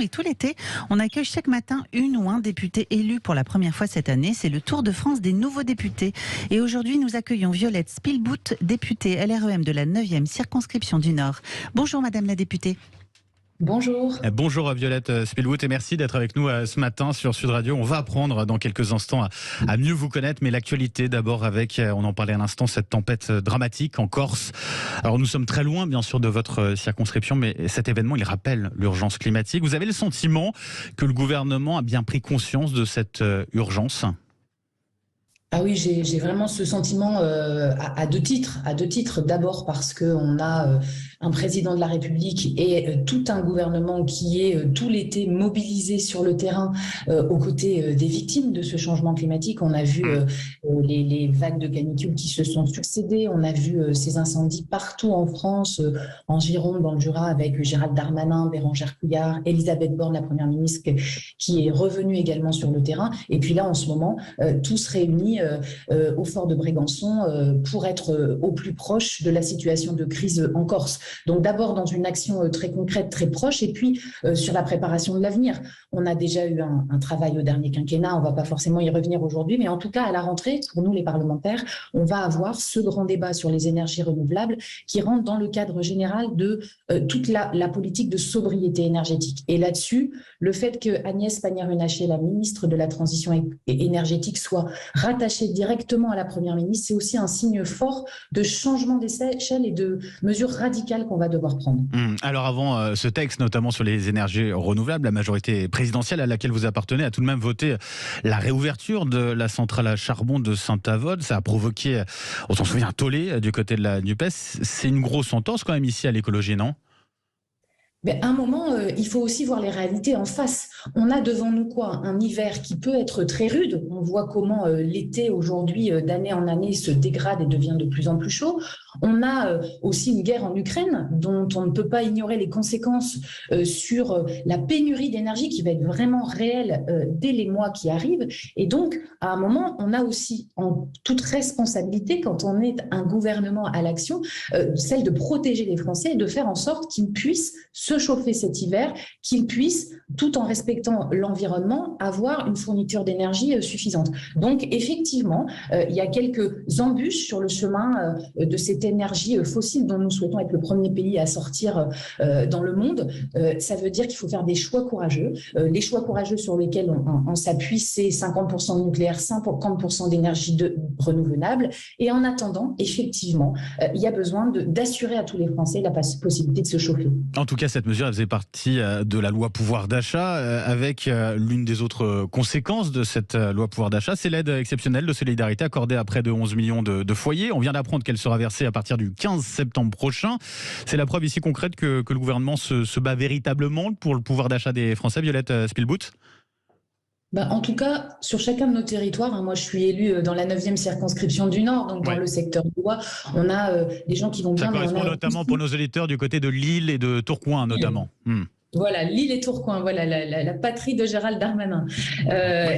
Et tout l'été, on accueille chaque matin une ou un député élu pour la première fois cette année. C'est le Tour de France des nouveaux députés. Et aujourd'hui, nous accueillons Violette Spilbout, députée LREM de la 9e circonscription du Nord. Bonjour Madame la députée. Bonjour. Bonjour Violette Spilbout et merci d'être avec nous ce matin sur Sud Radio. On va apprendre dans quelques instants à mieux vous connaître, mais l'actualité d'abord avec, on en parlait à l'instant, cette tempête dramatique en Corse. Alors nous sommes très loin bien sûr de votre circonscription, mais cet événement il rappelle l'urgence climatique. Vous avez le sentiment que le gouvernement a bien pris conscience de cette urgence ? Ah oui, j'ai vraiment ce sentiment à deux titres. À deux titres. D'abord parce qu'on a un président de la République et tout un gouvernement qui est tout l'été mobilisé sur le terrain aux côtés des victimes de ce changement climatique. On a vu les vagues de canicule qui se sont succédées. On a vu ces incendies partout en France, en Gironde, dans le Jura, avec Gérald Darmanin, Bérangère Couillard, Elisabeth Borne, la première ministre, qui est revenue également sur le terrain. Et puis là, en ce moment, tous réunis au fort de Brégançon pour être au plus proche de la situation de crise en Corse. Donc d'abord dans une action très concrète, très proche, et puis sur la préparation de l'avenir. On a déjà eu un travail au dernier quinquennat, on ne va pas forcément y revenir aujourd'hui, mais en tout cas à la rentrée, pour nous les parlementaires, on va avoir ce grand débat sur les énergies renouvelables qui rentre dans le cadre général de toute la politique de sobriété énergétique. Et là-dessus, le fait que Agnès Pannier-Runacher, la ministre de la Transition énergétique, soit rattachée directement à la Première ministre, c'est aussi un signe fort de changement d'échelle et de mesures radicales qu'on va devoir prendre. Alors avant ce texte, notamment sur les énergies renouvelables, la majorité présidentielle à laquelle vous appartenez a tout de même voté la réouverture de la centrale à charbon de Saint-Avold. Ça a provoqué, on s'en souvient, un tollé du côté de la NUPES. C'est une grosse entorse quand même ici à l'écologie, non ? Mais à un moment, il faut aussi voir les réalités en face. On a devant nous quoi ? Un hiver qui peut être très rude. On voit comment l'été aujourd'hui, d'année en année, se dégrade et devient de plus en plus chaud. On a aussi une guerre en Ukraine dont on ne peut pas ignorer les conséquences sur la pénurie d'énergie qui va être vraiment réelle dès les mois qui arrivent. Et donc, à un moment, on a aussi en toute responsabilité, quand on est un gouvernement à l'action, celle de protéger les Français et de faire en sorte qu'ils puissent se chauffer cet hiver, qu'ils puissent, tout en respectant l'environnement, avoir une fourniture d'énergie suffisante. Donc, effectivement, il y a quelques embûches sur le chemin de cette énergie fossile dont nous souhaitons être le premier pays à sortir dans le monde. Ça veut dire qu'il faut faire des choix courageux. Les choix courageux sur lesquels on s'appuie, c'est 50% de nucléaire, 50% d'énergie renouvelable. Et en attendant, effectivement, il y a besoin d'assurer à tous les Français la possibilité de se chauffer. En tout cas, cette mesure elle faisait partie de la loi pouvoir d'achat avec l'une des autres conséquences de cette loi pouvoir d'achat, c'est l'aide exceptionnelle de solidarité accordée à près de 11 millions de foyers. On vient d'apprendre qu'elle sera versée à partir du 15 septembre prochain. C'est la preuve ici concrète que le gouvernement se bat véritablement pour le pouvoir d'achat des Français, Violette Spilbout. En tout cas, sur chacun de nos territoires, moi je suis élue dans la 9e circonscription du Nord, donc dans le secteur du Bois, on a des gens qui vont bien. Ça correspond notamment pour nos auditeurs du côté de Lille et de Tourcoing notamment. Voilà, Lille et Tourcoing, voilà la patrie de Gérald Darmanin.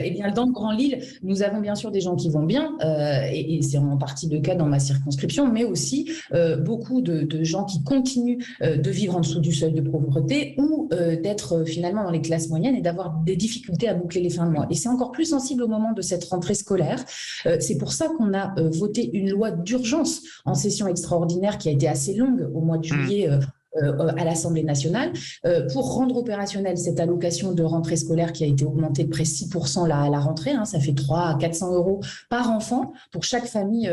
Et bien dans le Grand Lille, nous avons bien sûr des gens qui vont bien, et c'est en partie le cas dans ma circonscription, mais aussi beaucoup de gens qui continuent de vivre en dessous du seuil de pauvreté ou d'être finalement dans les classes moyennes et d'avoir des difficultés à boucler les fins de mois. Et c'est encore plus sensible au moment de cette rentrée scolaire. C'est pour ça qu'on a voté une loi d'urgence en session extraordinaire qui a été assez longue au mois de juillet. À l'Assemblée nationale pour rendre opérationnelle cette allocation de rentrée scolaire qui a été augmentée de près de 6% à la rentrée. Ça fait 300 à 400 euros par enfant pour chaque famille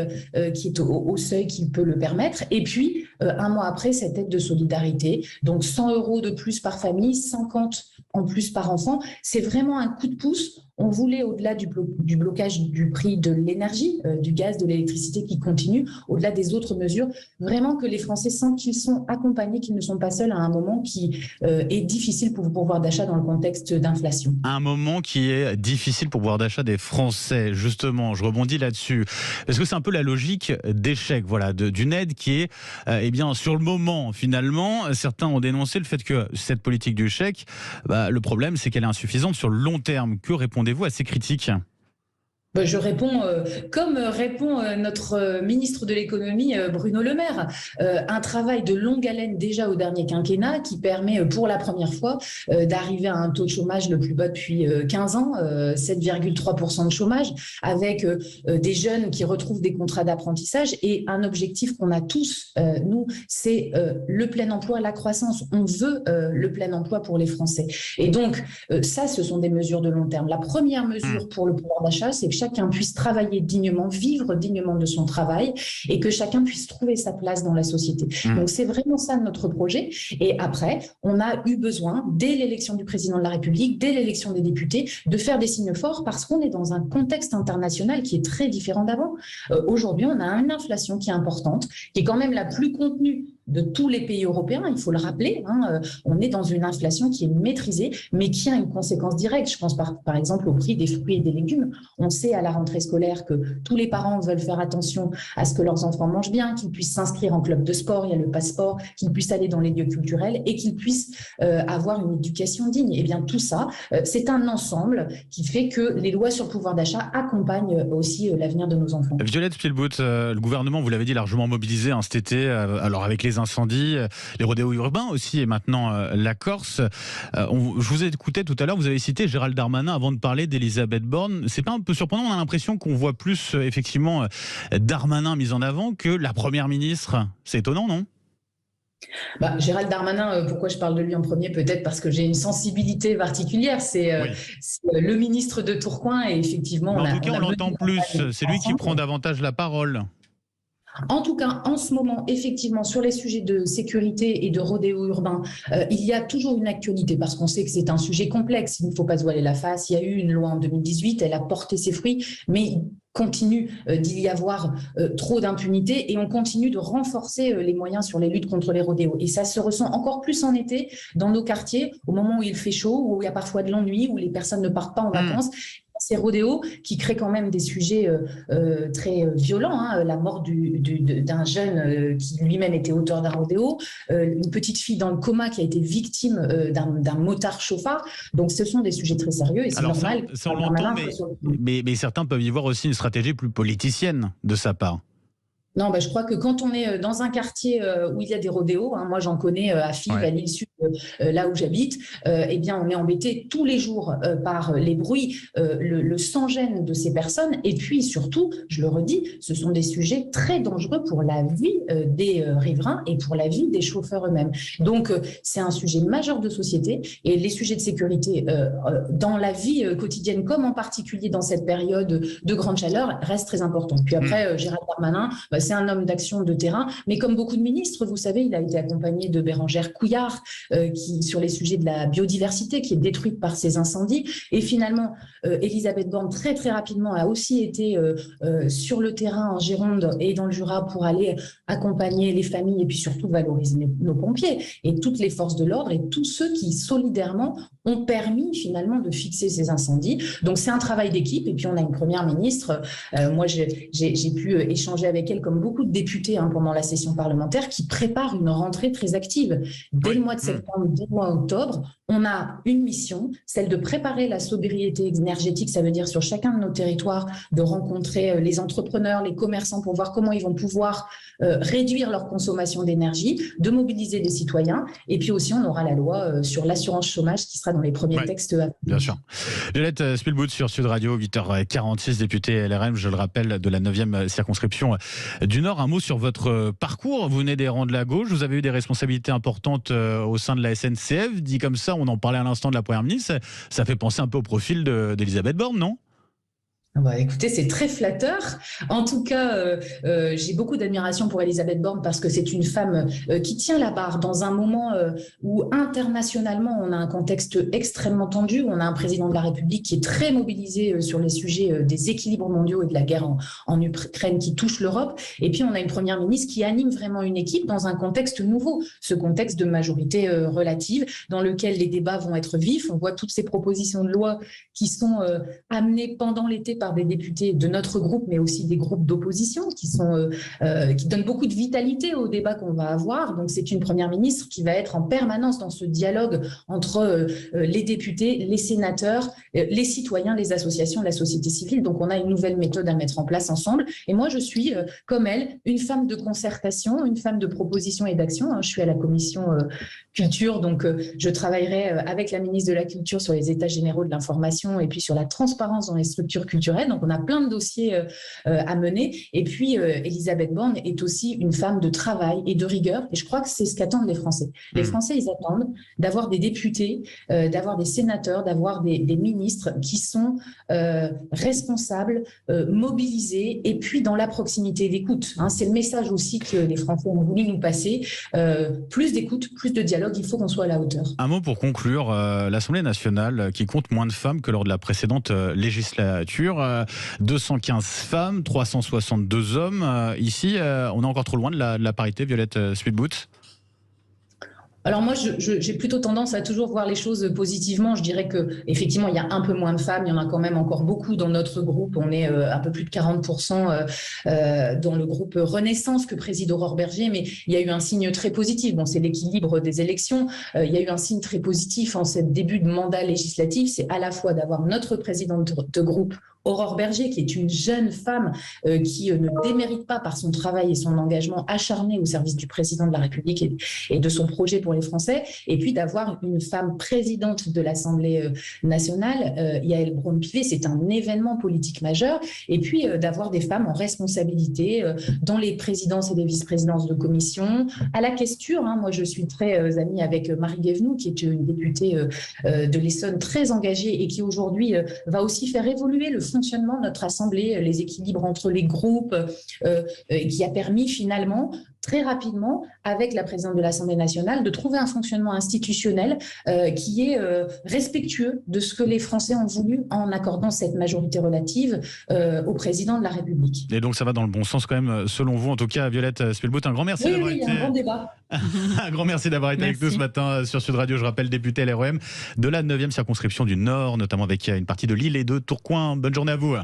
qui est au seuil qui peut le permettre. Et puis, un mois après, cette aide de solidarité. Donc, 100 euros de plus par famille, 50 en plus par enfant. C'est vraiment un coup de pouce. On voulait, au-delà du blocage du prix de l'énergie, du gaz, de l'électricité qui continue, au-delà des autres mesures, vraiment que les Français sentent qu'ils sont accompagnés, qu'ils ne sont pas seuls à un moment qui est difficile pour le pouvoir d'achat dans le contexte d'inflation. Un moment qui est difficile pour le pouvoir d'achat des Français, justement, je rebondis là-dessus. Parce que c'est un peu la logique d'échec, voilà, d'une aide qui est, eh bien, sur le moment, finalement, certains ont dénoncé le fait que cette politique du chèque, le problème, c'est qu'elle est insuffisante sur le long terme. Que répondez-vous à ces critiques ? Je réponds comme répond notre ministre de l'économie Bruno Le Maire. Un travail de longue haleine déjà au dernier quinquennat qui permet pour la première fois d'arriver à un taux de chômage le plus bas depuis 15 ans, 7,3% de chômage, avec des jeunes qui retrouvent des contrats d'apprentissage et un objectif qu'on a tous, nous, c'est le plein emploi, la croissance. On veut le plein emploi pour les Français. Et donc, ça, ce sont des mesures de long terme. La première mesure pour le pouvoir d'achat, c'est que chacun puisse travailler dignement, vivre dignement de son travail et que chacun puisse trouver sa place dans la société. Donc, c'est vraiment ça notre projet. Et après, on a eu besoin, dès l'élection du président de la République, dès l'élection des députés, de faire des signes forts parce qu'on est dans un contexte international qui est très différent d'avant. Aujourd'hui, on a une inflation qui est importante, qui est quand même la plus contenue de tous les pays européens, il faut le rappeler. On est dans une inflation qui est maîtrisée, mais qui a une conséquence directe. Je pense par exemple au prix des fruits et des légumes. On sait à la rentrée scolaire que tous les parents veulent faire attention à ce que leurs enfants mangent bien, qu'ils puissent s'inscrire en club de sport, il y a le passeport, qu'ils puissent aller dans les lieux culturels et qu'ils puissent avoir une éducation digne. Et bien tout ça, c'est un ensemble qui fait que les lois sur le pouvoir d'achat accompagnent aussi l'avenir de nos enfants. Violette Spilbout, le gouvernement, vous l'avez dit, largement mobilisé cet été, alors avec les incendies, les rodéos urbains aussi, et maintenant la Corse. Je vous ai écouté tout à l'heure, vous avez cité Gérald Darmanin avant de parler d'Elisabeth Borne. C'est pas un peu surprenant, on a l'impression qu'on voit plus effectivement Darmanin mis en avant que la Première ministre. C'est étonnant, non ? Gérald Darmanin, pourquoi je parle de lui en premier? Peut-être parce que j'ai une sensibilité particulière. C'est le ministre de Tourcoing et effectivement... En tout cas, on l'entend plus. C'est lui qui prend davantage la parole. En tout cas, en ce moment, effectivement, sur les sujets de sécurité et de rodéo urbain, il y a toujours une actualité parce qu'on sait que c'est un sujet complexe. Il ne faut pas se voiler la face. Il y a eu une loi en 2018, elle a porté ses fruits, mais il continue d'y y avoir trop d'impunité et on continue de renforcer les moyens sur les luttes contre les rodéos. Et ça se ressent encore plus en été dans nos quartiers, au moment où il fait chaud, où il y a parfois de l'ennui, où les personnes ne partent pas en vacances. Ces rodéos qui créent quand même des sujets très violents. La mort d'un jeune qui lui-même était auteur d'un rodéo, une petite fille dans le coma qui a été victime d'un motard chauffard. Donc ce sont des sujets très sérieux et c'est normal. Ça on l'entend, mais certains peuvent y voir aussi une stratégie plus politicienne de sa part. Non, je crois que quand on est dans un quartier où il y a des rodéos, moi j'en connais à Fives, à l'île Sud, là où j'habite, eh bien on est embêté tous les jours par les bruits, le sans-gêne de ces personnes. Et puis surtout, je le redis, ce sont des sujets très dangereux pour la vie des riverains et pour la vie des chauffeurs eux-mêmes. Donc c'est un sujet majeur de société et les sujets de sécurité dans la vie quotidienne, comme en particulier dans cette période de grande chaleur, restent très importants. Puis après, Gérald Darmanin, c'est un homme d'action de terrain, mais comme beaucoup de ministres, vous savez, il a été accompagné de Bérangère Couillard, qui sur les sujets de la biodiversité, qui est détruite par ces incendies. Et finalement, Elisabeth Borne, très très rapidement, a aussi été sur le terrain en Gironde et dans le Jura pour aller accompagner les familles et puis surtout valoriser nos pompiers et toutes les forces de l'ordre et tous ceux qui solidairement ont permis finalement de fixer ces incendies. Donc c'est un travail d'équipe et puis on a une première ministre. Moi, j'ai pu échanger avec elle comme beaucoup de députés pendant la session parlementaire qui prépare une rentrée très active. Dès le mois de septembre, dès le mois d'octobre, on a une mission, celle de préparer la sobriété énergétique. Ça veut dire sur chacun de nos territoires de rencontrer les entrepreneurs, les commerçants pour voir comment ils vont pouvoir réduire leur consommation d'énergie, de mobiliser les citoyens. Et puis aussi, on aura la loi sur l'assurance chômage qui sera dans les premiers textes. Bien sûr. Violette Spilbout sur Sud Radio, 8h46, députée LRM, je le rappelle, de la 9e circonscription du Nord. Un mot sur votre parcours. Vous venez des rangs de la gauche, vous avez eu des responsabilités importantes au sein de la SNCF. Dit comme ça, on en parlait à l'instant de la Première ministre, ça fait penser un peu au profil d'Elisabeth Borne, non ? Écoutez, c'est très flatteur. En tout cas, j'ai beaucoup d'admiration pour Elisabeth Borne parce que c'est une femme qui tient la barre dans un moment où internationalement on a un contexte extrêmement tendu. On a un président de la République qui est très mobilisé sur les sujets des équilibres mondiaux et de la guerre en Ukraine qui touche l'Europe. Et puis on a une première ministre qui anime vraiment une équipe dans un contexte nouveau, ce contexte de majorité relative dans lequel les débats vont être vifs. On voit toutes ces propositions de loi qui sont amenées pendant l'été par des députés de notre groupe, mais aussi des groupes d'opposition qui donnent beaucoup de vitalité au débat qu'on va avoir. Donc, c'est une première ministre qui va être en permanence dans ce dialogue entre les députés, les sénateurs, les citoyens, les associations, la société civile. Donc, on a une nouvelle méthode à mettre en place ensemble. Et moi, je suis, comme elle, une femme de concertation, une femme de proposition et d'action. Je suis à la commission culture, donc je travaillerai avec la ministre de la Culture sur les états généraux de l'information et puis sur la transparence dans les structures culturelles. Donc, on a plein de dossiers à mener. Et puis, Elisabeth Borne est aussi une femme de travail et de rigueur. Et je crois que c'est ce qu'attendent les Français. Les Français, ils attendent d'avoir des députés, d'avoir des sénateurs, d'avoir des ministres qui sont responsables, mobilisés et puis dans la proximité d'écoute. C'est le message aussi que les Français ont voulu nous passer. Plus d'écoute, plus de dialogue, il faut qu'on soit à la hauteur. Un mot pour conclure, l'Assemblée nationale qui compte moins de femmes que lors de la précédente législature, 215 femmes, 362 hommes. Ici, on est encore trop loin de la parité, Violette Spilbout? Alors moi, j'ai plutôt tendance à toujours voir les choses positivement. Je dirais que effectivement, il y a un peu moins de femmes. Il y en a quand même encore beaucoup dans notre groupe. On est un peu plus de 40% dans le groupe Renaissance que préside Aurore Bergé. Mais il y a eu un signe très positif. Bon, c'est l'équilibre des élections. Il y a eu un signe très positif en ce début de mandat législatif. C'est à la fois d'avoir notre présidente de groupe, Aurore Bergé, qui est une jeune femme qui ne démérite pas par son travail et son engagement acharné au service du président de la République et de son projet pour les Français, et puis d'avoir une femme présidente de l'Assemblée nationale, Yaël Braun-Pivet, c'est un événement politique majeur, et puis d'avoir des femmes en responsabilité dans les présidences et les vice-présidences de commission, à la questure. Moi, je suis très amie avec Marie Guévenoux, qui est une députée de l'Essonne très engagée et qui aujourd'hui va aussi faire évoluer le fonctionnement de notre Assemblée, les équilibres entre les groupes, qui a permis finalement très rapidement, avec la présidente de l'Assemblée nationale, de trouver un fonctionnement institutionnel qui est respectueux de ce que les Français ont voulu en accordant cette majorité relative au président de la République. Et donc ça va dans le bon sens quand même, selon vous. En tout cas, Violette Spilbout, un grand merci d'avoir été... Oui, un bon débat. Un grand merci d'avoir été avec nous ce matin sur Sud Radio. Je rappelle, député LREM de la 9e circonscription du Nord, notamment avec une partie de Lille et de Tourcoing. Bonne journée à vous.